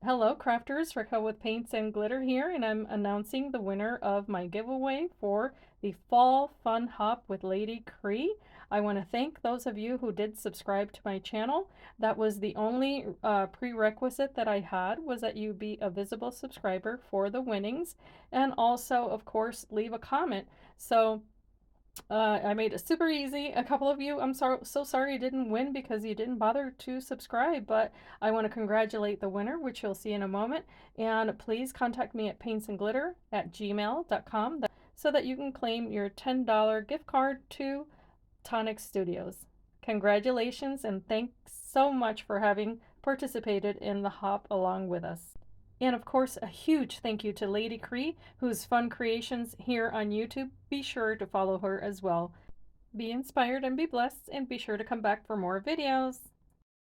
Hello crafters, Raquel with Paints and Glitter here, and I'm announcing the winner of my giveaway for the Fall Fun Hop with Lady Kre. I want to thank those of you who did subscribe to my channel. That was the only prerequisite that I had, was that you be a visible subscriber for the winnings, and also of course leave a comment. So I made it super easy. A couple of you, I'm so sorry you didn't win because you didn't bother to subscribe, but I want to congratulate the winner, which you'll see in a moment. And please contact me at paintsandglitter@gmail.com so that you can claim your $10 gift card to Tonic Studios. Congratulations and thanks so much for having participated in the hop along with us. And of course, a huge thank you to Lady Kre, whose fun creations here on YouTube. Be sure to follow her as well. Be inspired and be blessed, and be sure to come back for more videos.